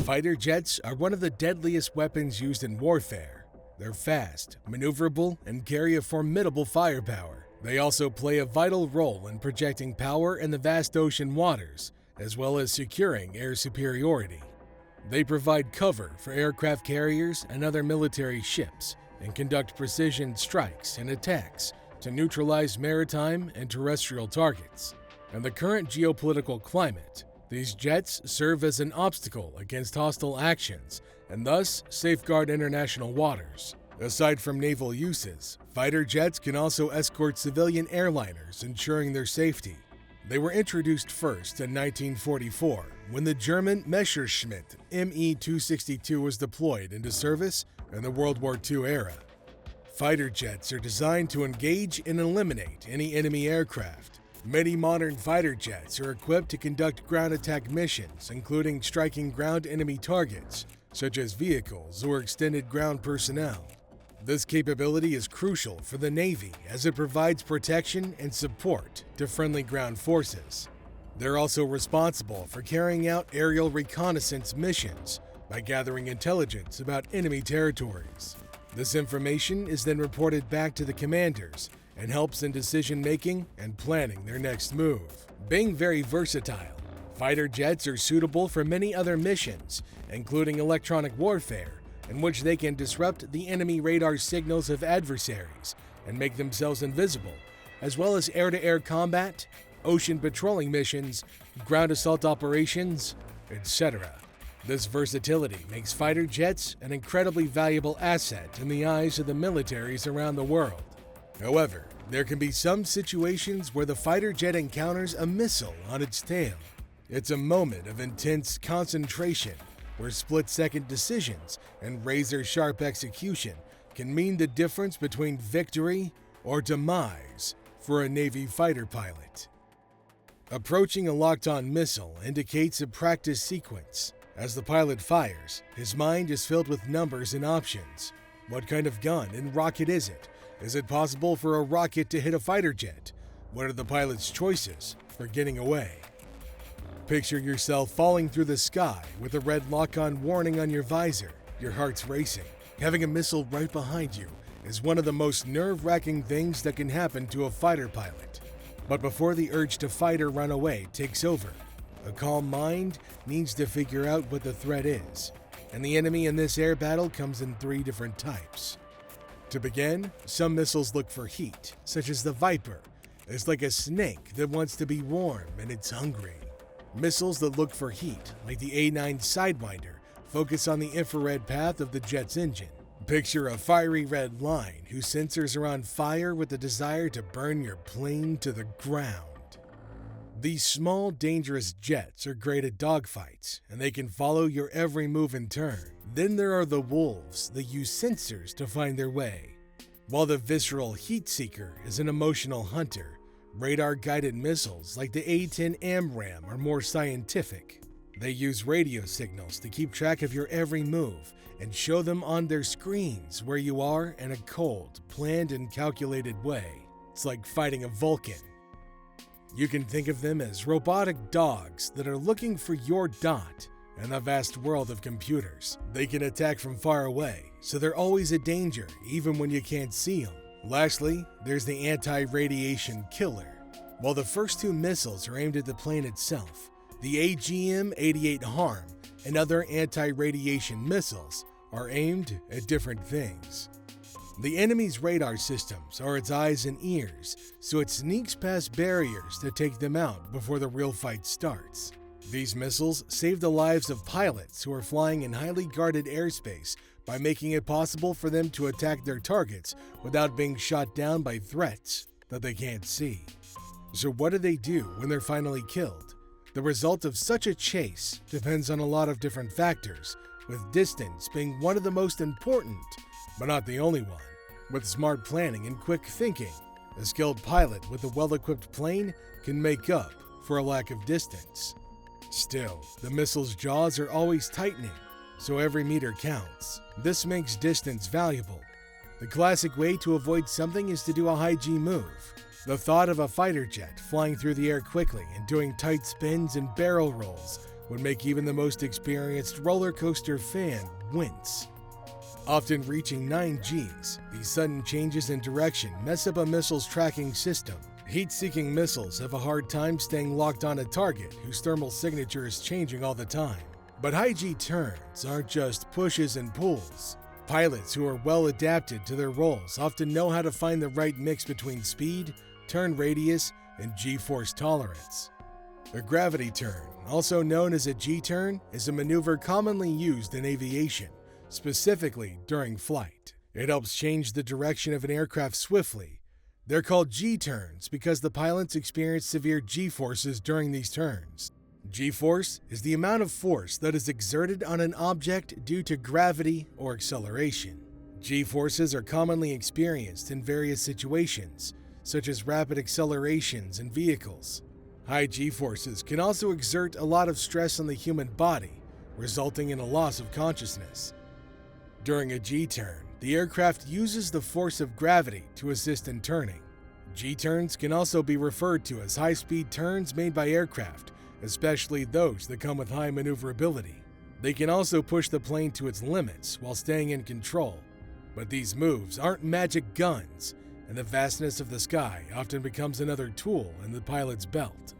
Fighter jets are one of the deadliest weapons used in warfare. They're fast, maneuverable, and carry a formidable firepower. They also play a vital role in projecting power in the vast ocean waters, as well as securing air superiority. They provide cover for aircraft carriers and other military ships, and conduct precision strikes and attacks to neutralize maritime and terrestrial targets. In the current geopolitical climate, these jets serve as an obstacle against hostile actions and thus safeguard international waters. Aside from naval uses, fighter jets can also escort civilian airliners, ensuring their safety. They were introduced first in 1944 when the German Messerschmitt Me-262 was deployed into service in the World War II era. Fighter jets are designed to engage and eliminate any enemy aircraft. Many modern fighter jets are equipped to conduct ground attack missions, including striking ground enemy targets, such as vehicles or extended ground personnel. This capability is crucial for the Navy as it provides protection and support to friendly ground forces. They're also responsible for carrying out aerial reconnaissance missions by gathering intelligence about enemy territories. This information is then reported back to the commanders and helps in decision-making and planning their next move. Being very versatile, fighter jets are suitable for many other missions, including electronic warfare, in which they can disrupt the enemy radar signals of adversaries and make themselves invisible, as well as air-to-air combat, ocean patrolling missions, ground assault operations, etc. This versatility makes fighter jets an incredibly valuable asset in the eyes of the militaries around the world. However, there can be some situations where the fighter jet encounters a missile on its tail. It's a moment of intense concentration where split-second decisions and razor-sharp execution can mean the difference between victory or demise for a Navy fighter pilot. Approaching a locked-on missile indicates a practice sequence. As the pilot fires, his mind is filled with numbers and options. What kind of gun and rocket is it? Is it possible for a rocket to hit a fighter jet? What are the pilot's choices for getting away? Picture yourself falling through the sky with a red lock-on warning on your visor. Your heart's racing. Having a missile right behind you is one of the most nerve-wracking things that can happen to a fighter pilot. But before the urge to fight or run away takes over, a calm mind needs to figure out what the threat is. And the enemy in this air battle comes in 3 different types. To begin, some missiles look for heat, such as the Viper. It's like a snake that wants to be warm and it's hungry. Missiles that look for heat, like the A-9 Sidewinder, focus on the infrared path of the jet's engine. Picture a fiery red line whose sensors are on fire with the desire to burn your plane to the ground. These small, dangerous jets are great at dogfights, and they can follow your every move and turn. Then there are the wolves that use sensors to find their way. While the visceral heat seeker is an emotional hunter, radar-guided missiles like the A-10 AMRAAM are more scientific. They use radio signals to keep track of your every move and show them on their screens where you are in a cold, planned and calculated way. It's like fighting a Vulcan. You can think of them as robotic dogs that are looking for your dot in the vast world of computers. They can attack from far away, so they're always a danger even when you can't see them. Lastly, there's the anti-radiation killer. While the first 2 missiles are aimed at the plane itself, the AGM-88 HARM and other anti-radiation missiles are aimed at different things. The enemy's radar systems are its eyes and ears, so it sneaks past barriers to take them out before the real fight starts. These missiles save the lives of pilots who are flying in highly guarded airspace by making it possible for them to attack their targets without being shot down by threats that they can't see. So what do they do when they're finally killed? The result of such a chase depends on a lot of different factors, with distance being one of the most important, but not the only one. With smart planning and quick thinking, a skilled pilot with a well-equipped plane can make up for a lack of distance. Still, the missile's jaws are always tightening, so every meter counts. This makes distance valuable. The classic way to avoid something is to do a high-G move. The thought of a fighter jet flying through the air quickly and doing tight spins and barrel rolls would make even the most experienced roller coaster fan wince. Often reaching 9 Gs, these sudden changes in direction mess up a missile's tracking system. Heat-seeking missiles have a hard time staying locked on a target whose thermal signature is changing all the time. But high G turns aren't just pushes and pulls. Pilots who are well adapted to their roles often know how to find the right mix between speed, turn radius, and G-force tolerance. A gravity turn, also known as a G-turn, is a maneuver commonly used in aviation, specifically during flight. It helps change the direction of an aircraft swiftly. They're called G-turns because the pilots experience severe G-forces during these turns. G-force is the amount of force that is exerted on an object due to gravity or acceleration. G-forces are commonly experienced in various situations, such as rapid accelerations in vehicles. High G-forces can also exert a lot of stress on the human body, resulting in a loss of consciousness. During a G-turn, the aircraft uses the force of gravity to assist in turning. G-turns can also be referred to as high-speed turns made by aircraft, especially those that come with high maneuverability. They can also push the plane to its limits while staying in control, but these moves aren't magic guns, and the vastness of the sky often becomes another tool in the pilot's belt.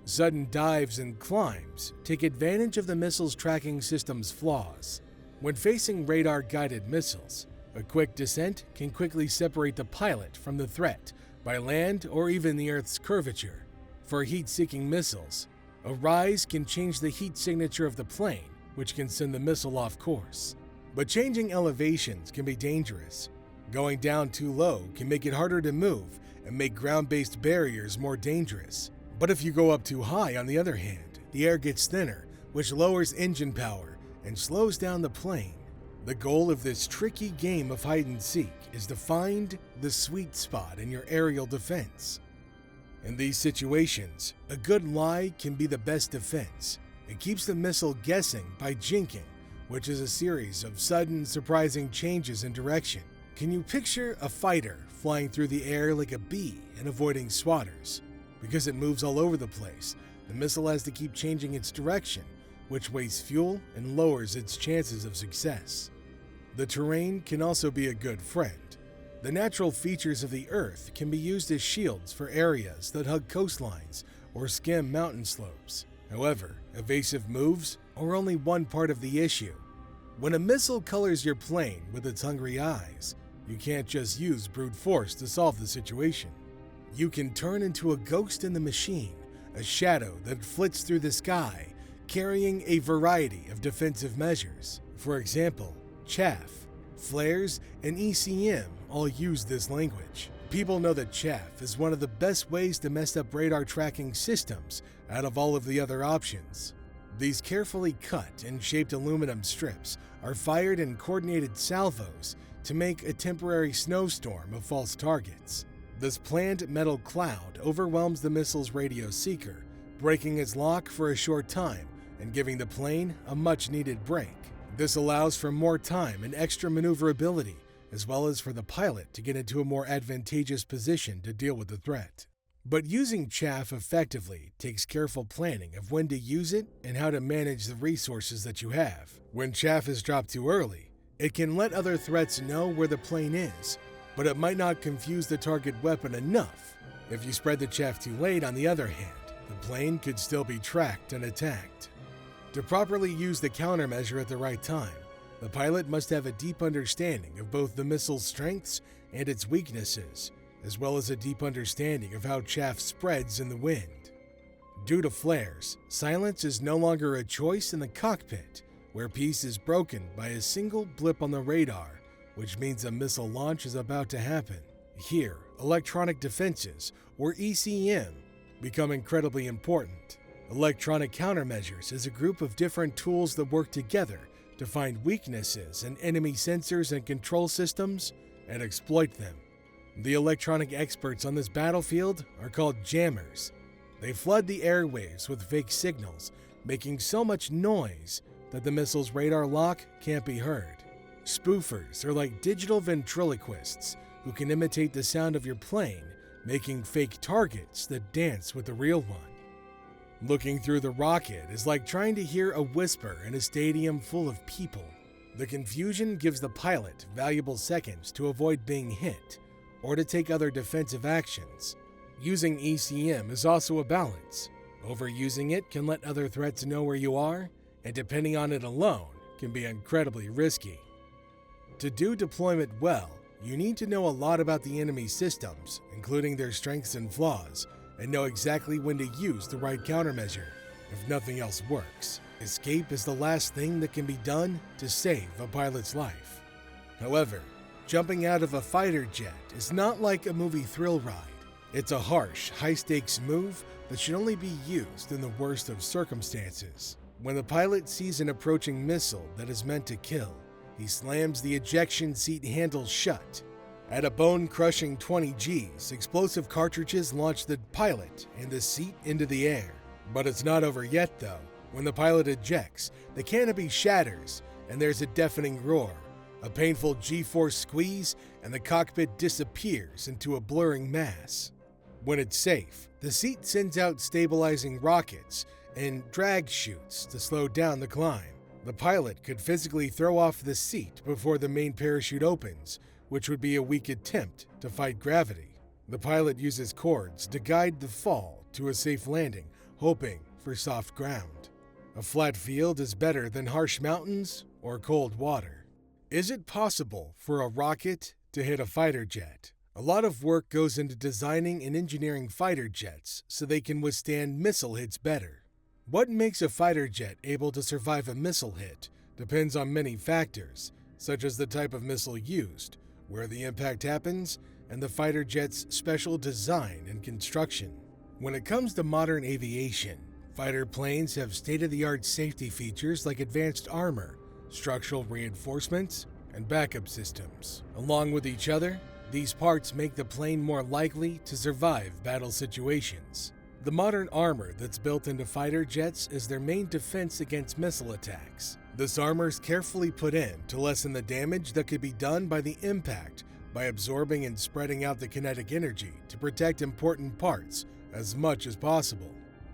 Sudden dives and climbs take advantage of the missile's tracking system's flaws. When facing radar-guided missiles, a quick descent can quickly separate the pilot from the threat by land or even the Earth's curvature. For heat-seeking missiles, a rise can change the heat signature of the plane, which can send the missile off course. But changing elevations can be dangerous. Going down too low can make it harder to move and make ground-based barriers more dangerous. But if you go up too high, on the other hand, the air gets thinner, which lowers engine power and slows down the plane. The goal of this tricky game of hide-and-seek is to find the sweet spot in your aerial defense. In these situations, a good lie can be the best defense. It keeps the missile guessing by jinking, which is a series of sudden, surprising changes in direction. Can you picture a fighter flying through the air like a bee and avoiding swatters? Because it moves all over the place, the missile has to keep changing its direction, which wastes fuel and lowers its chances of success. The terrain can also be a good friend. The natural features of the Earth can be used as shields for areas that hug coastlines or skim mountain slopes. However, evasive moves are only one part of the issue. When a missile colors your plane with its hungry eyes, you can't just use brute force to solve the situation. You can turn into a ghost in the machine, a shadow that flits through the sky, carrying a variety of defensive measures. For example, chaff, flares, and ECM all use this language. People know that chaff is one of the best ways to mess up radar tracking systems out of all of the other options. These carefully cut and shaped aluminum strips are fired in coordinated salvos to make a temporary snowstorm of false targets. This planned metal cloud overwhelms the missile's radio seeker, breaking its lock for a short time and giving the plane a much-needed break. This allows for more time and extra maneuverability, as well as for the pilot to get into a more advantageous position to deal with the threat. But using chaff effectively takes careful planning of when to use it and how to manage the resources that you have. When chaff is dropped too early, it can let other threats know where the plane is, but it might not confuse the target weapon enough. If you spread the chaff too late, on the other hand, the plane could still be tracked and attacked. To properly use the countermeasure at the right time, the pilot must have a deep understanding of both the missile's strengths and its weaknesses, as well as a deep understanding of how chaff spreads in the wind. Due to flares, silence is no longer a choice in the cockpit, where peace is broken by a single blip on the radar, which means a missile launch is about to happen. Here, electronic defenses, or ECM, become incredibly important. Electronic countermeasures is a group of different tools that work together to find weaknesses in enemy sensors and control systems and exploit them. The electronic experts on this battlefield are called jammers. They flood the airwaves with fake signals, making so much noise that the missile's radar lock can't be heard. Spoofers are like digital ventriloquists who can imitate the sound of your plane, making fake targets that dance with the real one. Looking through the rocket is like trying to hear a whisper in a stadium full of people. The confusion gives the pilot valuable seconds to avoid being hit or to take other defensive actions. Using ECM is also a balance. Overusing it can let other threats know where you are, and depending on it alone can be incredibly risky. To do deployment well, you need to know a lot about the enemy's systems, including their strengths and flaws, and know exactly when to use the right countermeasure. If nothing else works, escape is the last thing that can be done to save a pilot's life. However, jumping out of a fighter jet is not like a movie thrill ride. It's a harsh, high-stakes move that should only be used in the worst of circumstances. When the pilot sees an approaching missile that is meant to kill, he slams the ejection seat handle shut. At a bone-crushing 20 Gs, explosive cartridges launch the pilot and the seat into the air. But it's not over yet, though. When the pilot ejects, the canopy shatters, and there's a deafening roar, a painful G-force squeeze, and the cockpit disappears into a blurring mass. When it's safe, the seat sends out stabilizing rockets and drag chutes to slow down the climb. The pilot could physically throw off the seat before the main parachute opens, which would be a weak attempt to fight gravity. The pilot uses cords to guide the fall to a safe landing, hoping for soft ground. A flat field is better than harsh mountains or cold water. Is it possible for a rocket to hit a fighter jet? A lot of work goes into designing and engineering fighter jets so they can withstand missile hits better. What makes a fighter jet able to survive a missile hit depends on many factors, such as the type of missile used, where the impact happens, and the fighter jet's special design and construction. When it comes to modern aviation, fighter planes have state-of-the-art safety features like advanced armor, structural reinforcements, and backup systems. Along with each other, these parts make the plane more likely to survive battle situations. The modern armor that's built into fighter jets is their main defense against missile attacks. This armor is carefully put in to lessen the damage that could be done by the impact by absorbing and spreading out the kinetic energy to protect important parts as much as possible.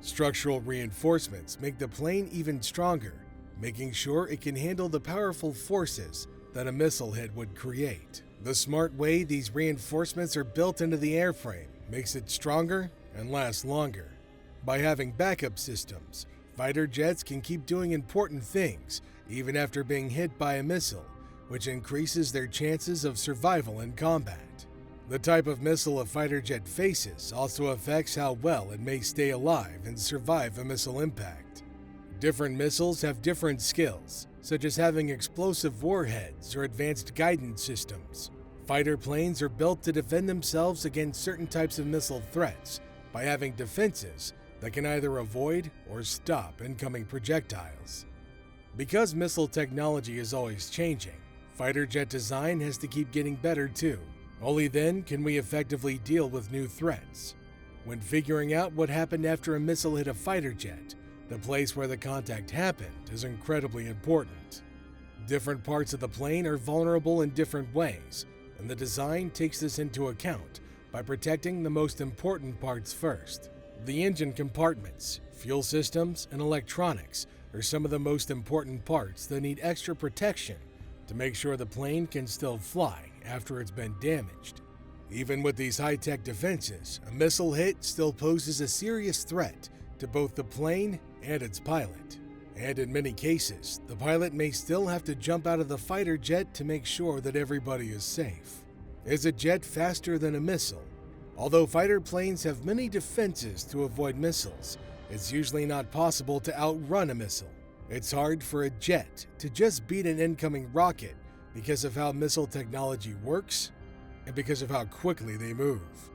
Structural reinforcements make the plane even stronger, making sure it can handle the powerful forces that a missile hit would create. The smart way these reinforcements are built into the airframe makes it stronger and last longer. By having backup systems, fighter jets can keep doing important things even after being hit by a missile, which increases their chances of survival in combat. The type of missile a fighter jet faces also affects how well it may stay alive and survive a missile impact. Different missiles have different skills, such as having explosive warheads or advanced guidance systems. Fighter planes are built to defend themselves against certain types of missile threats by having defenses that can either avoid or stop incoming projectiles. Because missile technology is always changing, fighter jet design has to keep getting better too. Only then can we effectively deal with new threats. When figuring out what happened after a missile hit a fighter jet, the place where the contact happened is incredibly important. Different parts of the plane are vulnerable in different ways, and the design takes this into account by protecting the most important parts first. The engine compartments, fuel systems, and electronics are some of the most important parts that need extra protection to make sure the plane can still fly after it's been damaged. Even with these high-tech defenses, a missile hit still poses a serious threat to both the plane and its pilot. And in many cases, the pilot may still have to jump out of the fighter jet to make sure that everybody is safe. Is a jet faster than a missile? Although fighter planes have many defenses to avoid missiles, it's usually not possible to outrun a missile. It's hard for a jet to just beat an incoming rocket because of how missile technology works and because of how quickly they move.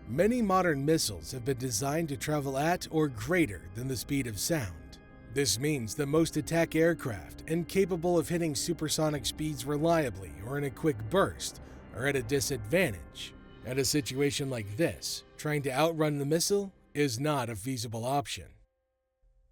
Many modern missiles have been designed to travel at or greater than the speed of sound. This means that most attack aircraft, incapable of hitting supersonic speeds reliably or in a quick burst, are at a disadvantage. At a situation like this, trying to outrun the missile is not a feasible option.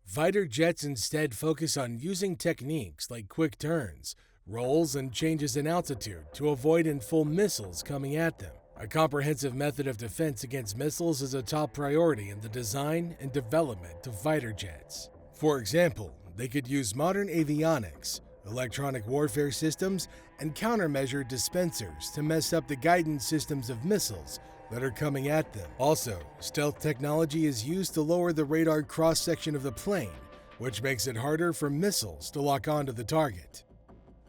Fighter jets instead focus on using techniques like quick turns, rolls, and changes in altitude to avoid and fool missiles coming at them. A comprehensive method of defense against missiles is a top priority in the design and development of fighter jets. For example, they could use modern avionics, electronic warfare systems, and countermeasure dispensers to mess up the guidance systems of missiles that are coming at them. Also, stealth technology is used to lower the radar cross-section of the plane, which makes it harder for missiles to lock onto the target.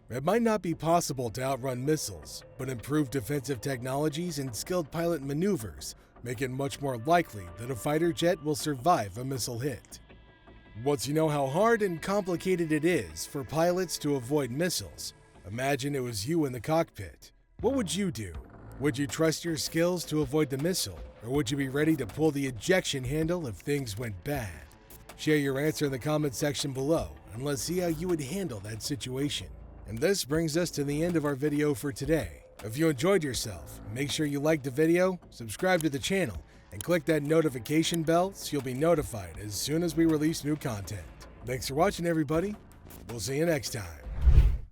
It might not be possible to outrun missiles, but improved defensive technologies and skilled pilot maneuvers make it much more likely that a fighter jet will survive a missile hit. Once you know how hard and complicated it is for pilots to avoid missiles, imagine it was you in the cockpit. What would you do? Would you trust your skills to avoid the missile, or would you be ready to pull the ejection handle if things went bad? Share your answer in the comment section below, and let's see how you would handle that situation. And this brings us to the end of our video for today. If you enjoyed yourself, make sure you like the video, subscribe to the channel, and click that notification bell so you'll be notified as soon as we release new content. Thanks for watching, everybody. We'll see you next time.